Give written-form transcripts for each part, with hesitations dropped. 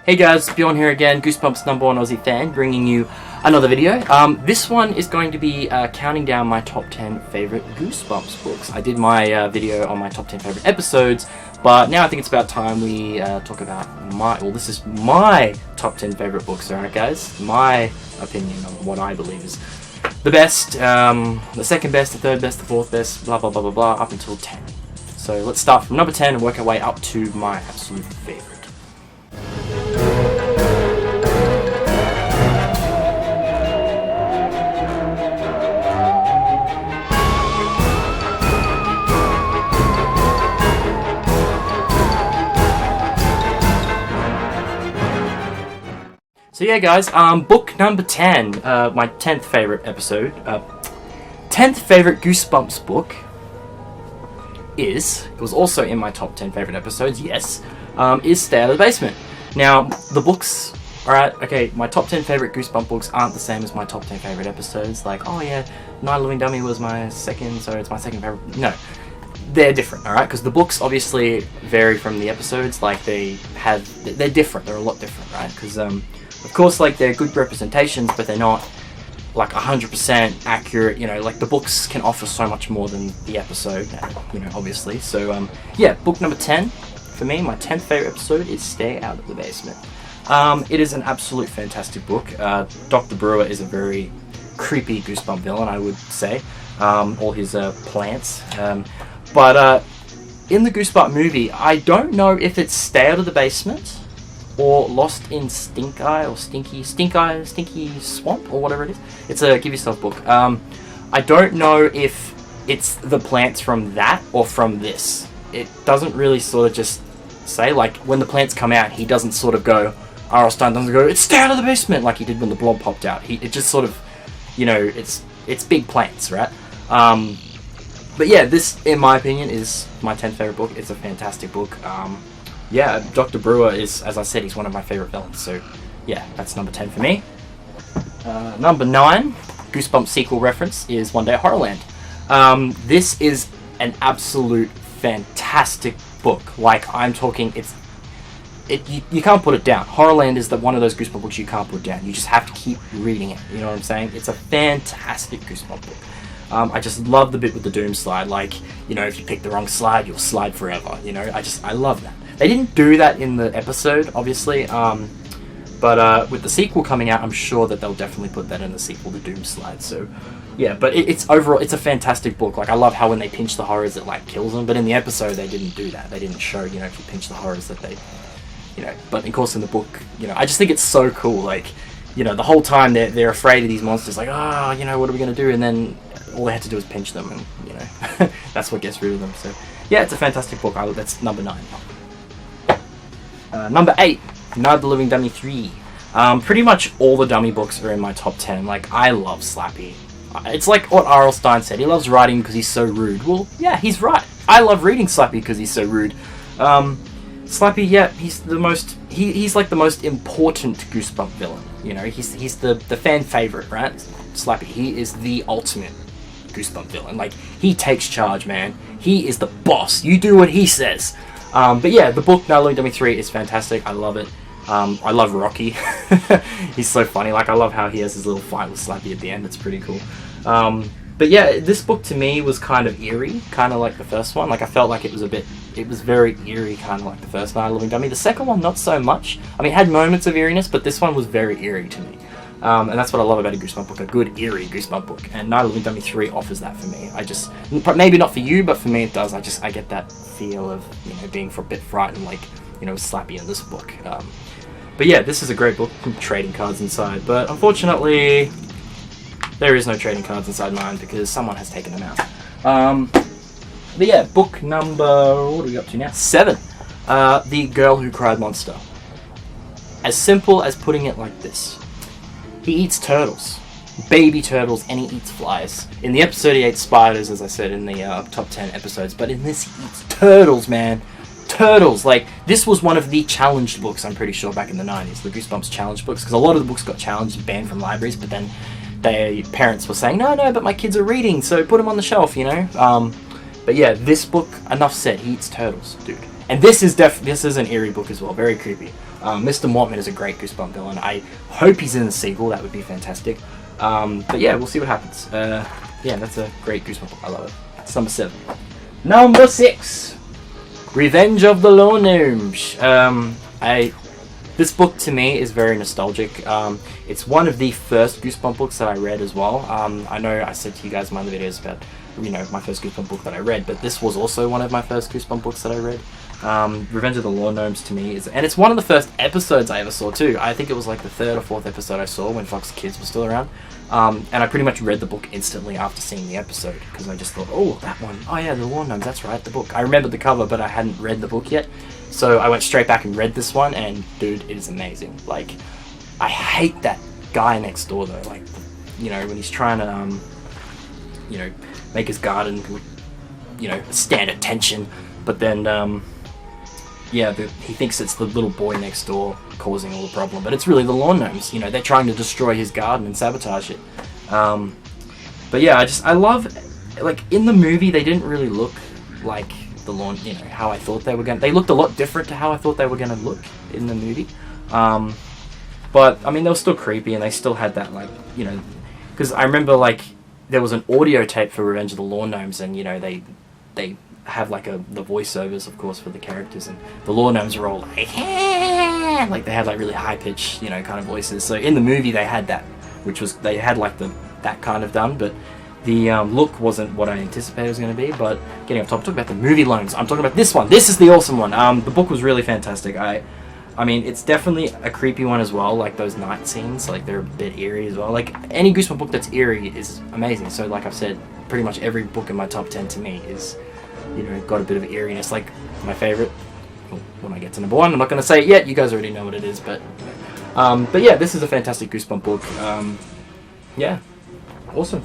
Hey guys, Bjorn here again, Goosebumps #1 Aussie fan, bringing you another video. This one is going to be counting down my top 10 favourite Goosebumps books. I did my video on my top 10 favourite episodes, but now I think it's about time we talk about this is my top 10 favourite books, alright guys? My opinion on what I believe is the best, the second best, the third best, the fourth best, blah blah blah blah blah, up until 10. So let's start from number 10 and work our way up to my absolute favourite. So yeah guys, book number 10, my 10th favourite episode, 10th favourite Goosebumps book it was also in my top 10 favourite episodes, yes, is Stay Out of the Basement. Now, the books, alright, okay, my top 10 favourite Goosebumps books aren't the same as my top 10 favourite episodes, like, oh yeah, Night of the Living Dummy was my second, so it's my second favourite. No, they're different, alright, because the books obviously vary from the episodes, like they're different, they're a lot different, right, because, of course, like, they're good representations, but they're not, like, 100% accurate, you know, like, the books can offer so much more than the episode, you know, obviously. So, yeah, book number 10, for me, my 10th favourite episode is Stay Out of the Basement. It is an absolute fantastic book. Dr. Brewer is a very creepy Goosebump villain, I would say, all his plants. But in the Goosebump movie, I don't know if it's Stay Out of the Basement or Lost in Stink Eye, or Stinky Swamp, or whatever it is. It's a Give Yourself book. I don't know if it's the plants from that or from this. It doesn't really sort of just say, like, when the plants come out, he doesn't sort of go, R.L.Stine doesn't go, it's Stay Out of the Basement, like he did when the blob popped out. It just sort of, you know, it's big plants, right? But yeah, this, in my opinion, is my 10th favourite book. It's a fantastic book. Yeah, Dr. Brewer is, as I said, he's one of my favourite villains, so yeah, that's number 10 for me. Number 9, Goosebumps sequel reference, is One Day at Horrorland. This is an absolute fantastic book. Like, I'm talking, you can't put it down. Horrorland is one of those Goosebumps books you can't put down. You just have to keep reading it, you know what I'm saying? It's a fantastic Goosebumps book. I just love the bit with the doom slide, like, you know, if you pick the wrong slide, you'll slide forever, you know, I love that. They didn't do that in the episode, obviously, but with the sequel coming out, I'm sure that they'll definitely put that in the sequel, the Doom Slide, so, yeah, but overall, it's a fantastic book. Like, I love how when they pinch the horrors, it, like, kills them, but in the episode, they didn't do that. They didn't show, you know, if you pinch the horrors that they, you know, but of course in the book, you know, I just think it's so cool, like, you know, the whole time they're afraid of these monsters, like, oh, you know, what are we going to do, and then all they had to do is pinch them, and, you know, that's what gets rid of them, so, yeah, it's a fantastic book. That's number 9. Number 8, Night of the Living Dummy 3. Pretty much all the Dummy books are in my top 10. Like, I love Slappy. It's like what R.L.Stine said. He loves writing because he's so rude. Well, yeah, he's right. I love reading Slappy because he's so rude. Slappy, yeah, he's like the most important Goosebump villain. You know, he's the fan favorite, right? Slappy, he is the ultimate Goosebump villain. Like, he takes charge, man. He is the boss. You do what he says. But yeah, the book Night of the Living Dummy 3 is fantastic. I love it. I love Rocky. He's so funny. Like, I love how he has his little fight with Slappy at the end. It's pretty cool. But yeah, this book to me was kind of eerie, kind of like the first one. Like, I felt like it was very eerie, kind of like the first Night of the Living Dummy. The second one, not so much. I mean, it had moments of eeriness, but this one was very eerie to me. And that's what I love about a Goosebump book, a good, eerie Goosebump book. And Night of the Living Dummy 3 offers that for me. Maybe not for you, but for me it does. I get that feel of, you know, being a bit frightened, like, you know, Slappy in this book. But yeah, this is a great book with trading cards inside. But unfortunately, there is no trading cards inside mine because someone has taken them out. But yeah, book number, what are we up to now? 7. The Girl Who Cried Monster. As simple as putting it like this. He eats turtles, baby turtles, and he eats flies. In the episode, he ate spiders, as I said in the top 10 episodes, but in this, he eats turtles, man. Turtles. Like, this was one of the challenged books, I'm pretty sure, back in the 90s, the Goosebumps challenge books, because a lot of the books got challenged and banned from libraries, but then their parents were saying, no, but my kids are reading, so put them on the shelf, you know? But yeah, this book, enough said, he eats turtles, dude. And this is an eerie book as well, very creepy. Mr. Mortman is a great Goosebump villain. I hope he's in the sequel. That would be fantastic. But yeah, we'll see what happens. Yeah, that's a great Goosebump book. I love it. That's number 7. Number 6, Revenge of the Law Gnomes. This book to me is very nostalgic. It's one of the first Goosebump books that I read as well. I know I said to you guys in my other videos about, my first Goosebump book that I read, but this was also one of my first Goosebump books that I read. Revenge of the Law Gnomes to me and it's one of the first episodes I ever saw too. I think it was like the 3rd or 4th episode I saw when Fox Kids was still around. And I pretty much read the book instantly after seeing the episode, because I just thought, oh, that one. Oh yeah, the Law Gnomes, that's right, the book. I remembered the cover, but I hadn't read the book yet. So I went straight back and read this one, and dude, it is amazing. Like, I hate that guy next door though. Like, when he's trying to, make his garden, stand at tension, but then, he thinks it's the little boy next door causing all the problem, but it's really the Lawn Gnomes. They're trying to destroy his garden and sabotage it. But yeah, I love, like, in the movie they didn't really look like the lawn, how I thought they were going to. They looked a lot different to how I thought they were going to look in the movie. But I mean, they were still creepy, and they still had that, like, because I remember, like, there was an audio tape for Revenge of the Lawn Gnomes, and they have like the voiceovers, of course, for the characters, and the Law Gnomes are all like they had like really high pitched, kind of voices. So in the movie they had that, which was they had like that kind of done, but the look wasn't what I anticipated it was going to be. But getting up top, I'm talking about the movie loans. I'm talking about this one. This is the awesome one. The book was really fantastic. I mean, it's definitely a creepy one as well. Like those night scenes, like they're a bit eerie as well. Like any Goosebump book that's eerie is amazing. So like I've said, pretty much every book in my top 10 to me is, got a bit of eeriness. Like my favorite, when I get to number 1, I'm not going to say it yet. You guys already know what it is, but yeah, this is a fantastic Goosebump book. Yeah, awesome.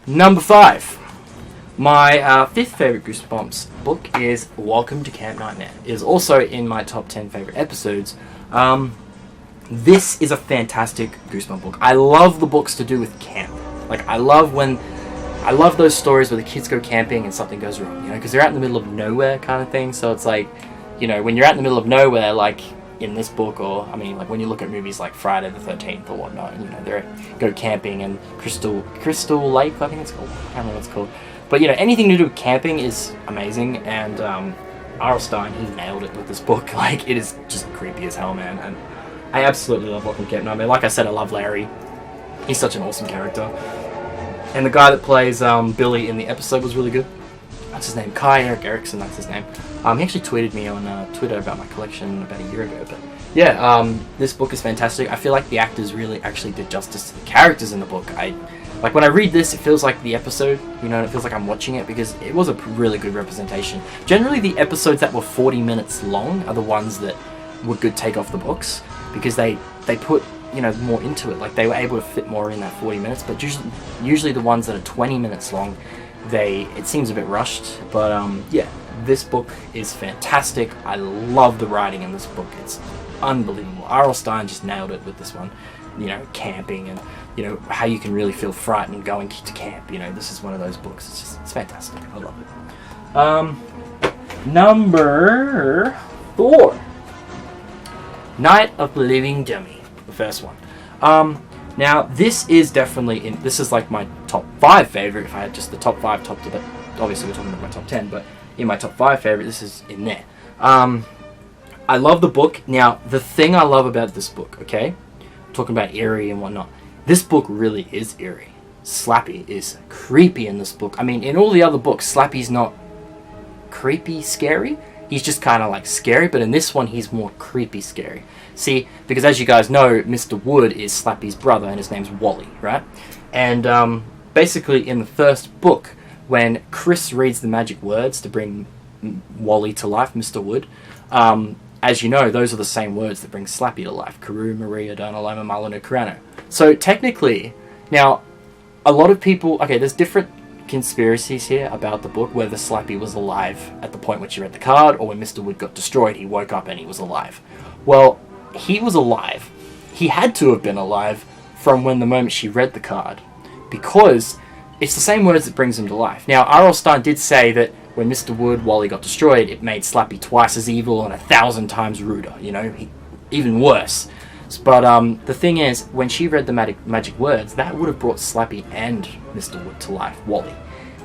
Number 5. My 5th favorite Goosebumps book is Welcome to Camp Nightmare. It is also in my top 10 favorite episodes. This is a fantastic Goosebump book. I love the books to do with camp. Like, I love those stories where the kids go camping and something goes wrong, because they're out in the middle of nowhere kind of thing. So it's like, when you're out in the middle of nowhere, like in this book, or I mean, like when you look at movies like Friday the 13th or whatnot, they go camping and Crystal Lake, I think it's called. I can't remember what it's called. But anything to do with camping is amazing, and R.L.Stine, he nailed it with this book. Like, it is just creepy as hell, man. And I absolutely love Welcome to Camp Nightmare. Like I said, I love Larry. He's such an awesome character. And the guy that plays Billy in the episode was really good. That's his name, Kai Eric Erickson, that's his name. He actually tweeted me on Twitter about my collection about a year ago. But yeah, this book is fantastic. I feel like the actors really actually did justice to the characters in the book. Like when I read this, it feels like the episode, it feels like I'm watching it, because it was a really good representation. Generally, the episodes that were 40 minutes long are the ones that were good take off the books, because they put more into it. Like, they were able to fit more in that 40 minutes, but usually the ones that are 20 minutes long, it seems a bit rushed. But yeah, this book is fantastic. I love the writing in this book. It's unbelievable. R.L.Stine just nailed it with this one. Camping, and how you can really feel frightened going to camp. This is one of those books. It's fantastic. I love it. Number 4, Night of the Living Dummy, the first one. Now this is definitely this is like my top 5 favorite. If I had just the top 5, obviously we're talking about my top 10, but in my top 5 favorite, this is in there. I love the book. Now, the thing I love about this book, okay, talking about eerie and whatnot, this book really is eerie. Slappy is creepy in this book. I mean, in all the other books, Slappy's not creepy scary. He's just kind of like scary, but in this one, he's more creepy scary. See, because as you guys know, Mr. Wood is Slappy's brother, and his name's Wally, right? And basically, in the first book, when Chris reads the magic words to bring Wally to life, Mr. Wood, as you know, those are the same words that bring Slappy to life. Karu, Maria, Dona, Loma, Marlon, Kurano. So technically, now, a lot of people... Okay, there's different conspiracies here about the book, whether Slappy was alive at the point when she read the card, or when Mr. Wood got destroyed, he woke up and he was alive. Well, he was alive. He had to have been alive from when the moment she read the card, because it's the same words that brings him to life. Now, R.L.Stine did say that when Mr. Wood, Wally got destroyed, it made Slappy twice as evil and 1,000 times ruder. even worse. But the thing is, when she read the magic words, that would have brought Slappy and Mr. Wood to life, Wally.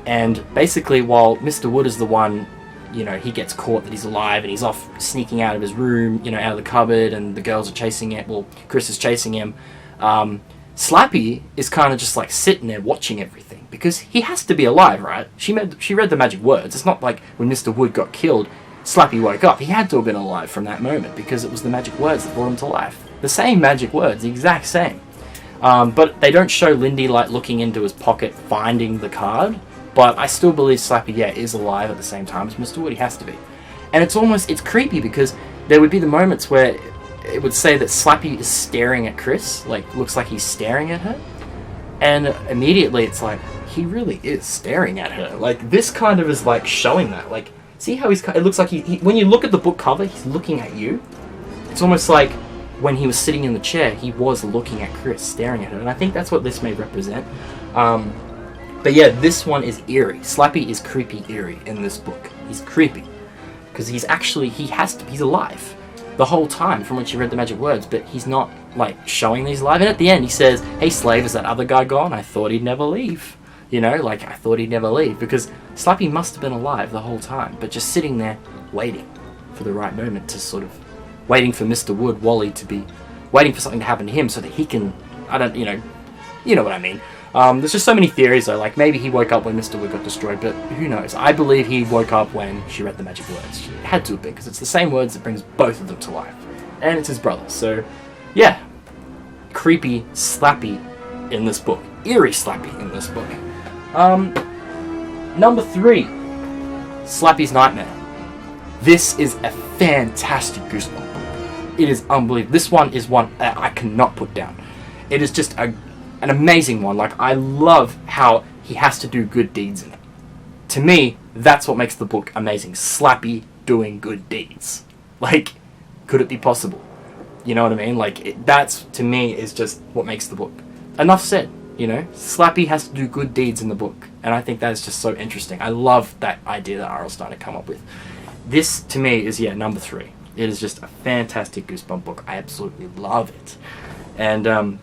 And basically, while Mr. Wood is the one, you know, he gets caught that he's alive and he's off sneaking out of his room, you know, out of the cupboard, and the girls are chasing it. Well, Chris is chasing him. Slappy is kind of just like sitting there watching everything because he has to be alive, right? She read the magic words. It's not like when Mr. Wood got killed, Slappy woke up. He had to have been alive from that moment because it was the magic words that brought him to life. The same magic words, the exact same. But they don't show Lindy like looking into his pocket, finding the card. But I still believe Slappy, is alive at the same time as Mr. Wood. He has to be. And it's creepy because there would be the moments where it would say that Slappy is staring at Chris, like looks like he's staring at her. And immediately it's like, he really is staring at her. Like this kind of is like showing that. Like, see how it looks like he when you look at the book cover, he's looking at you. It's almost like when he was sitting in the chair, he was looking at Chris, staring at her. And I think that's what this may represent. But yeah, this one is eerie. Slappy is creepy eerie in this book. He's creepy. Because he's alive the whole time from when she read the magic words, but he's not, like, showing these live. And at the end, he says, "Hey, slave, is that other guy gone? I thought he'd never leave." You know, like, I thought he'd never leave. Because Slappy must have been alive the whole time, but just sitting there waiting for the right moment to sort of, waiting for Mr. Wood, Wally, to be, waiting for something to happen to him so that he can, you know what I mean. There's just so many theories though, like maybe he woke up when Mr. Wood got destroyed, but who knows. I believe he woke up when she read the magic words. She had to have been, because it's the same words that brings both of them to life. And it's his brother, so yeah. Creepy Slappy in this book. Eerie Slappy in this book. Number 3. Slappy's Nightmare. This is a fantastic Goosebump book. It is unbelievable. This one is one I cannot put down. It is just an amazing one. Like, I love how he has to do good deeds in it. To me, that's what makes the book amazing. Slappy doing good deeds. Like, could it be possible? You know what I mean? Like, that's, to me, is just what makes the book. Enough said, you know? Slappy has to do good deeds in the book. And I think that is just so interesting. I love that idea that R.L.Stine had come up with. This, to me, is, number 3. It is just a fantastic Goosebump book. I absolutely love it. And,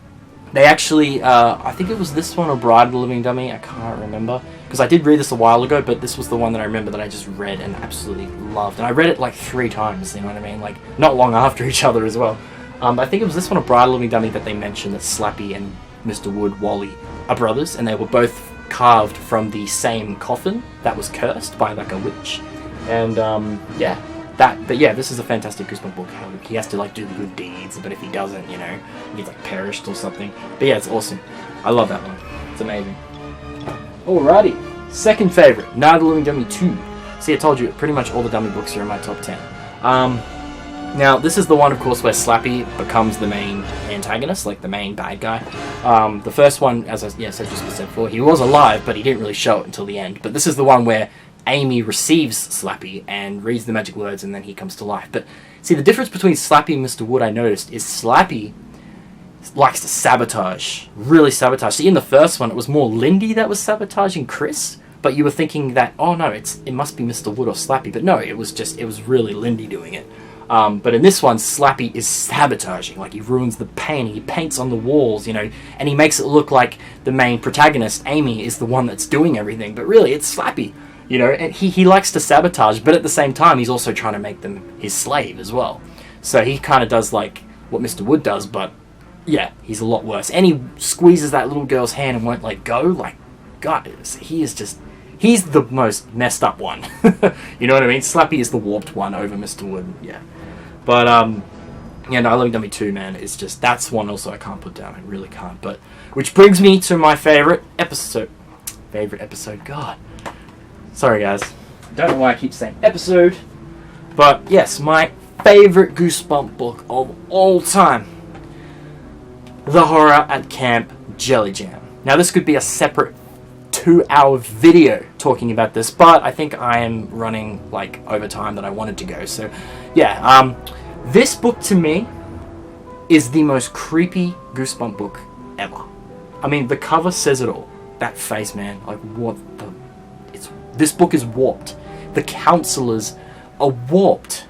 they actually, I think it was this one or Bride of the Living Dummy, I can't remember. Because I did read this a while ago, but this was the one that I remember that I just read and absolutely loved. And I read it like 3 times, you know what I mean? Like, not long after each other as well. I think it was this one or Bride of the Living Dummy that they mentioned that Slappy and Mr. Wood, Wally, are brothers. And they were both carved from the same coffin that was cursed by like a witch. And, this is a fantastic Goosebump book. How he has to like do the good deeds, but if he doesn't, you know, he's like perished or something. But yeah, it's awesome. I love that one. It's amazing. Alrighty, second favorite, Night of the Living Dummy 2. See, I told you, pretty much all the Dummy books are in my top 10. Now, this is the one, of course, where Slappy becomes the main antagonist, like the main bad guy. The first one, as I said before, he was alive, but he didn't really show it until the end. But this is the one where Amy receives Slappy and reads the magic words, and then he comes to life. But see, the difference between Slappy and Mr. Wood, I noticed, is Slappy likes to sabotage, really sabotage. See, in the first one, it was more Lindy that was sabotaging Chris, but you were thinking that, oh no, it must be Mr. Wood or Slappy. But no, it was really Lindy doing it. But in this one, Slappy is sabotaging. Like, he ruins the paint, he paints on the walls, you know, and he makes it look like the main protagonist, Amy, is the one that's doing everything. But really, it's Slappy. You know, and he likes to sabotage, but at the same time, he's also trying to make them his slave as well. So he kind of does like what Mr. Wood does, but yeah, he's a lot worse. And he squeezes that little girl's hand and won't let go. Like, God, he's the most messed up one. You know what I mean? Slappy is the warped one over Mr. Wood, yeah. But, Night of the Living Dummy 2, man, it's just, that's one also I can't put down. I really can't. But, which brings me to my favorite episode, God. Sorry, guys. Don't know why I keep saying episode. But, yes, my favorite Goosebump book of all time. The Horror at Camp Jelly Jam. Now, this could be a separate 2-hour video talking about this, but I think I am running, like, over time that I wanted to go. So, yeah, this book, to me, is the most creepy Goosebump book ever. I mean, the cover says it all. That face, man. Like, what the... This book is warped. The counselors are warped.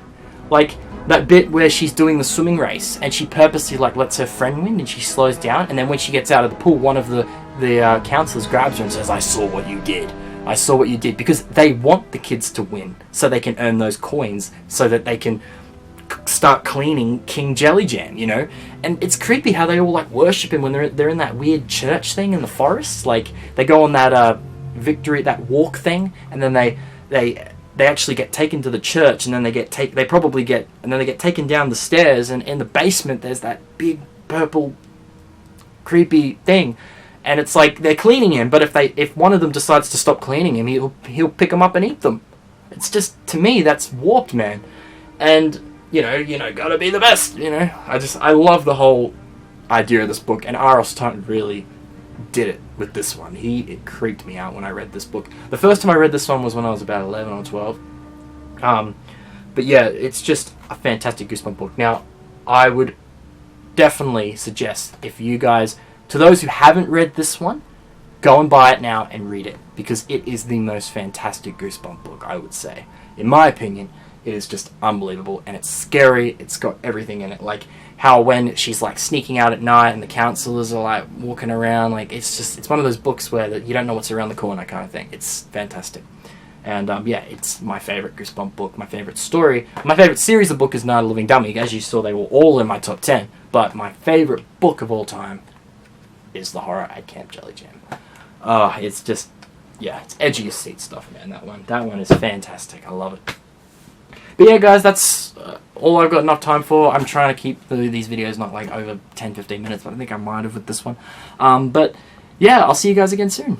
Like, that bit where she's doing the swimming race and she purposely like lets her friend win and she slows down, and then when she gets out of the pool, one of the counselors grabs her and says, "I saw what you did. I saw what you did," because they want the kids to win so they can earn those coins so that they can start cleaning King Jelly Jam, you know. And it's creepy how they all like worship him when they're in that weird church thing in the forest. Like they go on that that walk thing, and then they actually get taken to the church, and then they get taken down the stairs, and in the basement there's that big purple creepy thing, and it's like they're cleaning him, but if one of them decides to stop cleaning him, he'll pick them up and eat them. It's just, to me, that's warped, man. And you know, gotta be the best, you know. I love the whole idea of this book, and R.L.Stine really did it with this one. It creeped me out when I read this book. The first time I read this one was when I was about 11 or 12. But yeah, it's just a fantastic Goosebump book. Now, I would definitely suggest, if you guys, to those who haven't read this one, go and buy it now and read it, because it is the most fantastic Goosebump book, I would say. In my opinion, it is just unbelievable, and it's scary. It's got everything in it, like how when she's like sneaking out at night and the counselors are like walking around, like it's one of those books where you don't know what's around the corner kind of thing. It's fantastic. And yeah, it's my favorite Goosebump book, my favorite story. My favorite series of book is Night of the Living Dummy. As you saw, they were all in my top 10, but my favorite book of all time is The Horror at Camp Jelly Jam. It's just, yeah, it's edge of your seat stuff, man. That one is fantastic. I love it. But yeah, guys, that's all I've got enough time for. I'm trying to keep these videos not like over 10-15 minutes, but I think I might have with this one. But yeah, I'll see you guys again soon.